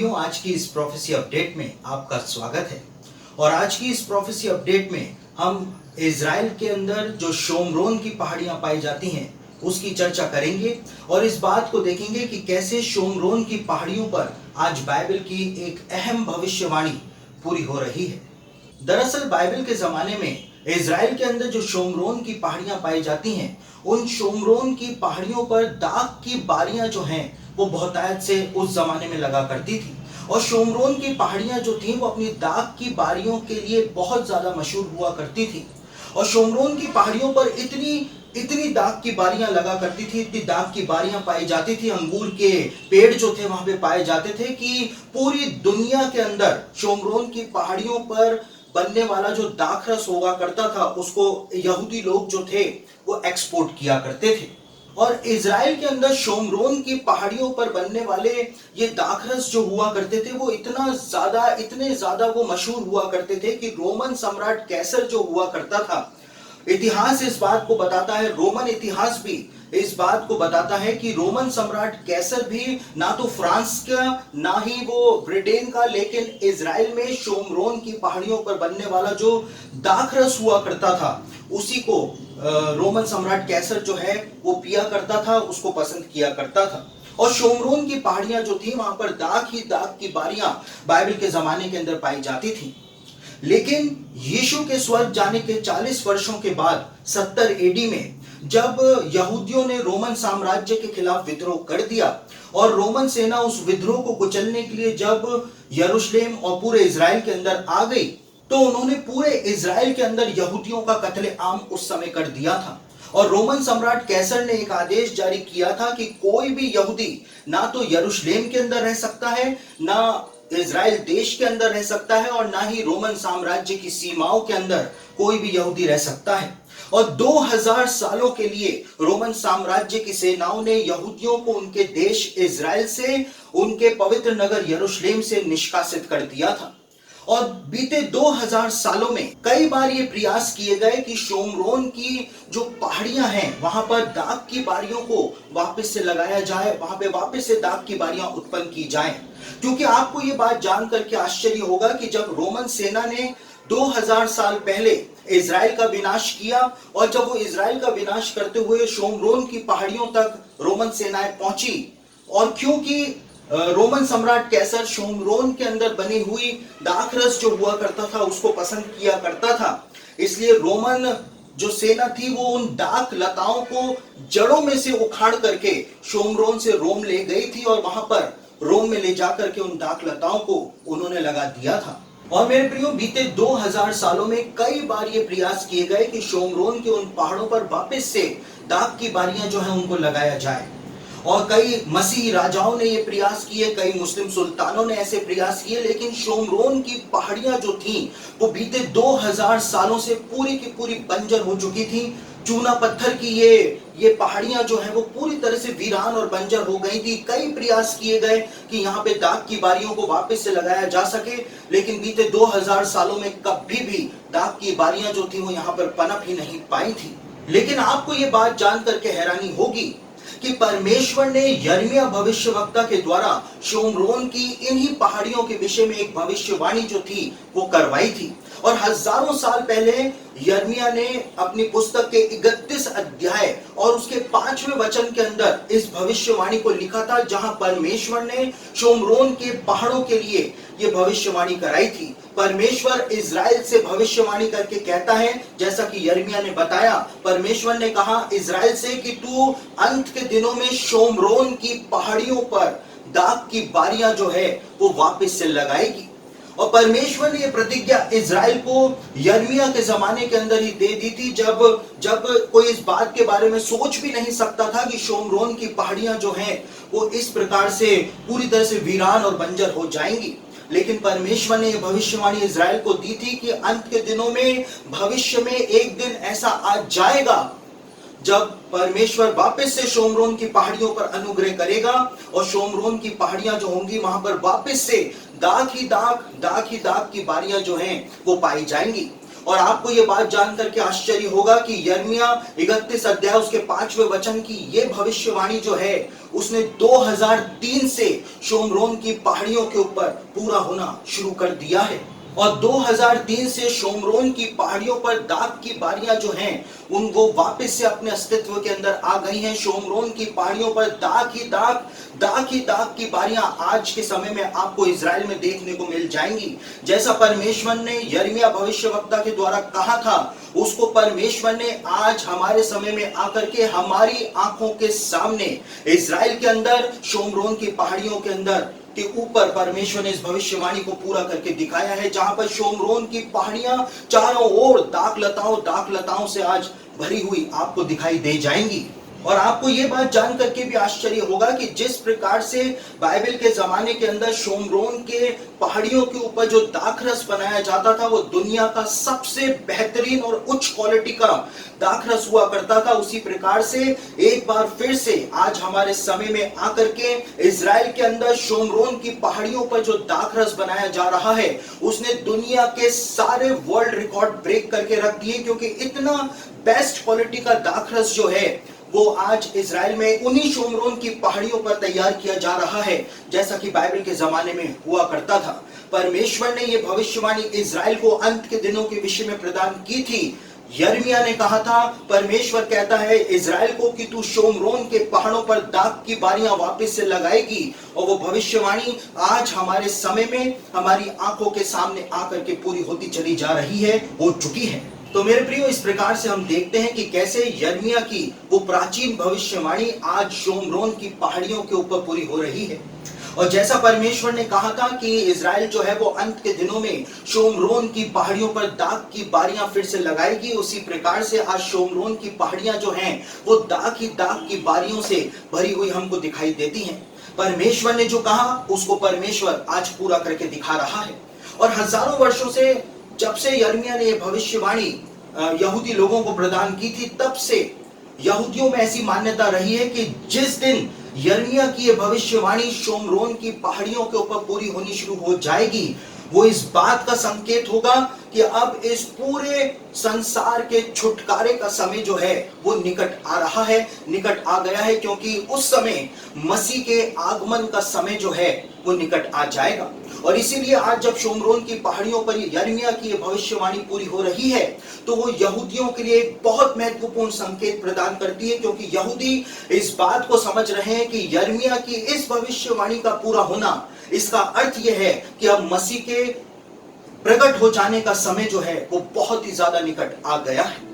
भाइयों, आज की इस प्रोफेसी अपडेट में आपका स्वागत है। और आज की इस प्रोफेसी अपडेट में हम इज़राइल के अंदर जो शोमरोन की पहाड़ियां पाई जाती हैं उसकी चर्चा करेंगे और इस बात को देखेंगे कि कैसे शोमरोन की पहाड़ियों पर आज बाइबल की एक अहम भविष्यवाणी पूरी हो रही है। दरअसल बाइबल के ज़माने में इज़राइल के अंदर जो शोमरोन की पहाड़ियां पाई जाती हैं, उन शोमरोन की पहाड़ियों पर दाख की बारियां जो हैं वो बहुतायत से उस जमाने में लगा करती थी। और शोमरोन की पहाड़ियां जो थी वो अपनी दाख की बारियों के लिए बहुत ज्यादा मशहूर हुआ करती थी। और शोमरोन की पहाड़ियों पर इतनी इतनी दाख की बारियां लगा करती थी, इतनी दाख की बारियां पाई जाती थी, अंगूर के पेड़ जो थे वहां पे पाए जाते थे कि पूरी दुनिया के अंदर शोमरोन की पहाड़ियों पर बनने वाला जो दाखरस हुआ करता था उसको यहूदी लोग जो थे वो एक्सपोर्ट किया करते थे। और इज़राइल के अंदर शोमरोन की पहाड़ियों पर बनने वाले ये दाखरस जो हुआ करते थे वो इतने ज्यादा वो मशहूर हुआ करते थे कि रोमन सम्राट कैसर जो हुआ करता था, इतिहास इस बात को बताता है, रोमन इतिहास भी इस बात को बताता है कि रोमन सम्राट कैसर भी ना तो फ्रांस का ना ही वो ब्रिटेन का, लेकिन इज़राइल में शोमरोन की पहाड़ियों पर बनने वाला जो दाखरस हुआ करता था उसी को रोमन सम्राट कैसर जो है वो पिया करता था, उसको पसंद किया करता था। और शोमरोन की पहाड़ियां जो थी वहां पर दाख ही दाख की बारियां बाइबल के जमाने के अंदर पाई जाती थी। लेकिन यीशु के स्वर्ग जाने के 40 वर्षों के बाद 70 एडी में जब यहूदियों ने रोमन साम्राज्य के खिलाफ विद्रोह कर दिया और रोमन सेना उस विद्रोह को कुचलने के लिए जब यरूशलेम और पूरे इज़राइल के अंदर आ गई तो उन्होंने पूरे इज़राइल के अंदर यहूदियों का कत्लेआम उस समय कर दिया था। और रोमन सम्राट कैसर ने एक आदेश जारी किया था कि कोई भी यहूदी ना तो यरूशलेम के अंदर रह सकता है, ना इज़राइल देश के अंदर रह सकता है और ना ही रोमन साम्राज्य की सीमाओं के अंदर कोई भी यहूदी रह सकता है। और 2000 सालों के लिए रोमन साम्राज्य की सेनाओं ने यहूदियों को उनके देश इज़राइल से, उनके पवित्र नगर यरूशलेम से निष्कासित कर दिया था। और बीते 2000 सालों में कई बार ये प्रयास किए गए कि शोमरोन की जो पहाड़ियां हैं वहां पर दाख की बारियों को वापस से लगाया जाए, वहां पे वापस से दाख की बारियां उत्पन्न की जाएं। क्योंकि आपको ये बात जान करके आश्चर्य होगा कि जब रोमन सेना ने 2000 साल पहले इज़राइल का विनाश किया और जब वो इज़राइल का विनाश करते हुए शोमरोन की पहाड़ियों तक रोमन सेनाएं पहुंची, और क्योंकि रोमन सम्राट कैसर शोमरोन के अंदर बनी हुई दाखरस जो हुआ करता था उसको पसंद किया करता था, इसलिए रोमन जो सेना थी वो उन दाख लताओं को जड़ों में से उखाड़ करके शोमरोन से रोम ले गई थी और वहां पर रोम में ले जाकर के उन दाख लताओं को उन्होंने लगा दिया था। और मेरे प्रियो, बीते 2000 सालों में कई बार ये प्रयास किए गए कि शोमरोन के उन पहाड़ों पर वापस से दाख की बारियां जो है उनको लगाया जाए। और कई मसीही राजाओं ने ये प्रयास किए, कई मुस्लिम सुल्तानों ने ऐसे प्रयास किए, लेकिन शोमरोन की पहाड़ियां जो थी वो बीते 2000 सालों से पूरी की पूरी बंजर हो चुकी थी। चूना पत्थर की ये पहाड़ियां जो है वो पूरी तरह से वीरान और बंजर हो गई थी। कई प्रयास किए गए कि यहाँ पे दाख की बारियों को वापस से लगाया जा सके, लेकिन बीते 2000 सालों में कभी भी दाख की बारियां जो थी वो यहाँ पर पनप ही नहीं पाई थी। लेकिन आपको ये बात जान करके हैरानी होगी कि परमेश्वर ने यिर्मयाह भविष्यवक्ता के द्वारा शोमरोन की इन्हीं पहाड़ियों के विषय में एक भविष्यवाणी जो थी वो करवाई थी। और हजारों साल पहले यिर्मयाह ने अपनी पुस्तक के 31 अध्याय और उसके 5वें वचन के अंदर इस भविष्यवाणी को लिखा था, जहां परमेश्वर ने शोमरोन के पहाड़ों के लिए ये भविष्यवाणी कराई थी। परमेश्वर इज़राइल से भविष्यवाणी करके कहता है, जैसा कि यिर्मयाह ने बताया, परमेश्वर ने कहा इज़राइल से कि तू अंत के दिनों में शोमरोन की पहाड़ियों पर दाख की बारियां जो है वो वापस से लगाएगी। और परमेश्वर ने यह प्रतिज्ञा इज़राइल को यिर्मयाह के जमाने के अंदर ही दे दी थी, जब कोई इस बात के बारे में सोच भी नहीं सकता था कि शोमरोन की पहाड़ियां जो हैं वो इस प्रकार से पूरी तरह से वीरान और बंजर हो जाएंगी। लेकिन परमेश्वर ने यह भविष्यवाणी इज़राइल को दी थी कि अंत के दिनों में भविष्य में एक दिन ऐसा आ जाएगा जब परमेश्वर वापस से शोमरोन की पहाड़ियों पर अनुग्रह करेगा और शोमरोन की पहाड़ियां जो होंगी वहां पर वापस से दाख ही दाख की बारियां जो हैं वो पाई जाएंगी। और आपको ये बात जानकर के आश्चर्य होगा कि यिर्मयाह 31 अध्याय उसके 5वें वचन की ये भविष्यवाणी जो है उसने 2003 से शोमरोन की पहाड़ियों के ऊपर पूरा होना शुरू कर दिया है। और 2003 से शोमरोन की पहाड़ियों पर दाग की बारियां जो हैं उनको वापस से अपने अस्तित्व के अंदर आ गई हैं। शोमरोन की पहाड़ियों पर दाग ही दाग की बारियां आज के समय में आपको इजराइल में देखने को मिल जाएंगी। जैसा परमेश्वर ने यिर्मयाह भविष्यवक्ता के द्वारा कहा था, उसको परमेश्वर ने आज हमारे समय में आकर के हमारी आंखों के सामने इजराइल के अंदर शोमरोन की पहाड़ियों के अंदर के ऊपर परमेश्वर ने इस भविष्यवाणी को पूरा करके दिखाया है, जहां पर शोमरोन की पहाड़ियां चारों ओर दाख लताओं से आज भरी हुई आपको दिखाई दे जाएंगी। और आपको ये बात जान करके भी आश्चर्य होगा कि जिस प्रकार से बाइबल के जमाने के अंदर शोमरोन के पहाड़ियों के ऊपर जो दाखरस बनाया जाता था वो दुनिया का सबसे बेहतरीन और उच्च क्वालिटी का दाखरस हुआ करता था, उसी प्रकार से एक बार फिर से आज हमारे समय में आकर के इजराइल के अंदर शोमरोन की पहाड़ियों पर जो दाखरस बनाया जा रहा है उसने दुनिया के सारे वर्ल्ड रिकॉर्ड ब्रेक करके रख दिए, क्योंकि इतना बेस्ट क्वालिटी का दाखरस जो है वो आज इजराइल में उन्हीं शोमरोन की पहाड़ियों पर तैयार किया जा रहा है, जैसा कि बाइबल के जमाने में हुआ करता था। परमेश्वर ने यह भविष्यवाणी इजराइल को अंत के दिनों के विषय में प्रदान की थी। यिर्मयाह ने कहा था, परमेश्वर कहता है इजराइल को कि तू शोमरोन के पहाड़ों पर दाग की बारियां वापस से लगाएगी, और वो भविष्यवाणी आज हमारे समय में हमारी आंखों के सामने आकर के पूरी होती चली जा रही है, हो चुकी है। तो मेरे प्रियो, इस प्रकार से हम देखते हैं कि कैसे यिर्मयाह की वो प्राचीन भविष्यवाणी आज शोमरोन की पहाड़ियों के ऊपर पूरी हो रही है। और जैसा परमेश्वर ने कहा था कि इजराइल जो है वो अंत के दिनों में शोमरोन की पहाड़ियों पर दाग की बारियां फिर से लगाएगी, उसी प्रकार से आज शोमरोन की पहाड़ियां जो हैं वो दाग की बारियों से भरी हुई हमको दिखाई देती हैं। परमेश्वर ने जो कहा उसको परमेश्वर आज पूरा करके दिखा रहा है। और हजारों वर्षों से जब से यिर्मयाह ने भविष्यवाणी यहूदी लोगों को प्रदान की थी, तब से यहूदियों में ऐसी मान्यता रही है कि जिस दिन यिर्मयाह की यह भविष्यवाणी शोमरोन की पहाड़ियों के ऊपर पूरी होनी शुरू हो जाएगी, वो इस बात का संकेत होगा कि अब इस पूरे संसार के छुटकारे का समय जो है वो निकट आ रहा है, निकट आ गया है, क्योंकि उस समय मसीह के आगमन का समय जो है वो निकट आ जाएगा। और इसीलिए आज जब शोमरोन की पहाड़ियों पर यिर्मयाह की ये भविष्यवाणी पूरी हो रही है तो वो यहूदियों के लिए एक बहुत महत्वपूर्ण संकेत प्रदान करती है, क्योंकि यहूदी इस बात को समझ रहे हैं कि यिर्मयाह की इस भविष्यवाणी का पूरा होना, इसका अर्थ यह है कि अब मसीह के प्रकट हो जाने का समय जो है वो बहुत ही ज्यादा निकट आ गया है।